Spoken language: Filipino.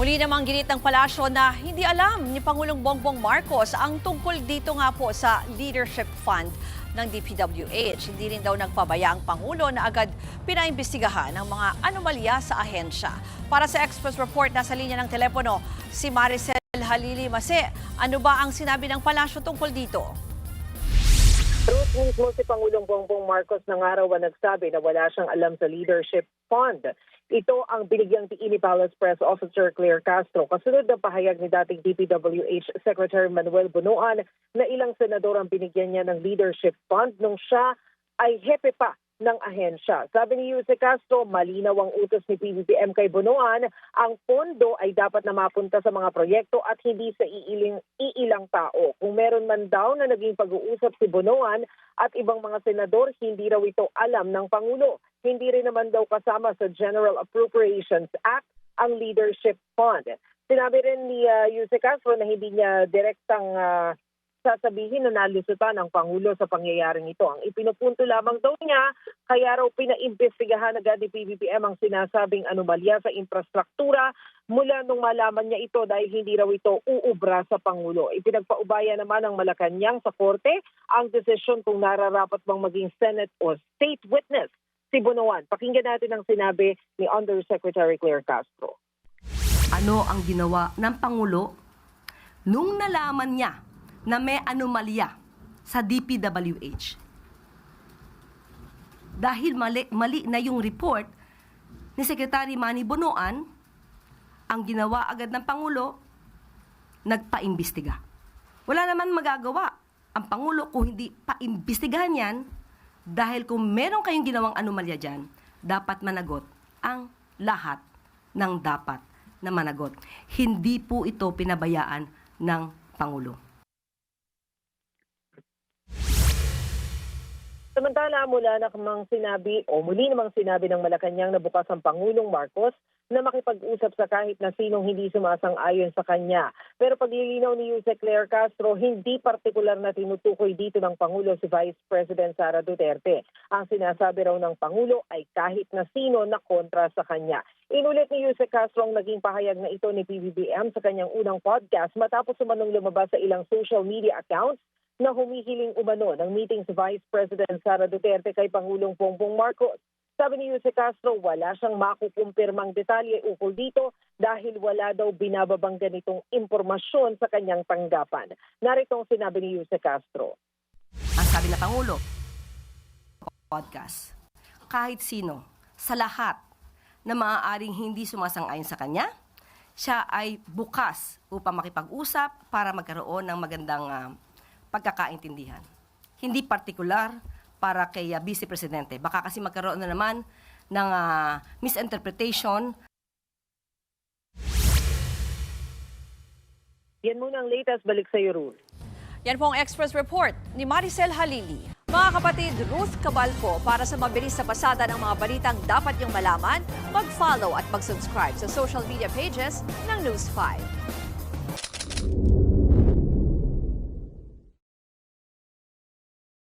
Muli namang ginit ng palasyo na hindi alam ni Pangulong Bongbong Marcos ang tungkol dito nga po sa Leadership Fund ng DPWH. Hindi rin daw nagpabaya ang Pangulo na agad pinaimbestigahan ang mga anomalya sa ahensya. Para sa Express Report, nasa linya ng telepono si Maricel Halili Mase. Ano ba ang sinabi ng palasyo tungkol dito? Truth mismo si Pangulong Bongbong Marcos ng araw nagsabi na wala siyang alam sa Leadership Fund. Ito ang binigyang tiin ni Palace Press Officer Claire Castro kasunod ng pahayag ni dating DPWH Secretary Manuel Bunuan na ilang senador ang binigyan niya ng Leadership Fund nung siya ay hepe pa ng ahensya. Sabi ni Jose Castro, malinaw ang utos ni PBBM kay Bunuan, ang pondo ay dapat na mapunta sa mga proyekto at hindi sa iilang tao. Kung meron man daw na naging pag-uusap si Bunuan at ibang mga senador, hindi raw ito alam ng Pangulo. Hindi rin naman daw kasama sa General Appropriations Act ang Leadership Fund. Sinabi rin ni Jose Castro na hindi niya direktang sasabihin na nalusutan ang Pangulo sa pangyayaring ito. Ang ipinupunto lamang daw niya, kaya raw pinaimbestigahan agad ni PBBM ang sinasabing anomalya sa infrastruktura mula nung malaman niya ito dahil hindi raw ito uubra sa Pangulo. Ipinagpaubaya naman ng Malacanang sa Korte ang desisyon kung nararapat bang maging Senate o State Witness si Bunuan. Pakinggan natin ang sinabi ni Undersecretary Claire Castro. Ano ang ginawa ng Pangulo nung nalaman niya na may anomalya sa DPWH? Dahil mali na yung report ni Secretary Manny Bonoan, ang ginawa agad ng Pangulo, nagpaimbestiga. Wala naman magagawa ang Pangulo kung hindi paimbestigahan yan, dahil kung meron kayong ginawang anomalya dyan, dapat managot ang lahat ng dapat na managot. Hindi po ito pinabayaan ng Pangulo. Samantala, muli namang sinabi ng Malacanang na bukas ang Pangulong Marcos na makipag-usap sa kahit na sinong hindi sumasang-ayon sa kanya. Pero paglilinaw ni Jose Claire Castro, hindi partikular na tinutukoy dito ng Pangulo si Vice President Sara Duterte. Ang sinasabi raw ng Pangulo ay kahit na sino na kontra sa kanya. Inulit ni Jose Castro ang naging pahayag na ito ni PBBM sa kanyang unang podcast matapos umanong lumabas sa ilang social media accounts na humihiling umano ng meeting si Vice President Sara Duterte kay Pangulong Bongbong Marcos. Sabi ni Jose Castro, wala siyang makukumpirmang detalye ukol dito dahil wala daw binababang ganitong impormasyon sa kanyang tanggapan. Narito ang sinabi ni Jose Castro. Ang sabi na Pangulo, podcast, kahit sino, sa lahat na maaaring hindi sumasang-ayon sa kanya, siya ay bukas upang makipag-usap para magkaroon ng magandang pagkakaintindihan. Hindi partikular para kay Vice Presidente. Baka kasi magkaroon na naman ng misinterpretation. Yan muna ang latest. Balik sa iyo, Ruth. Yan po ang Express Report ni Maricel Halili. Mga kapatid, Ruth Cabalco, para sa mabilis na pasada ng mga balitang dapat niyong malaman, mag-follow at mag-subscribe sa social media pages ng News 5.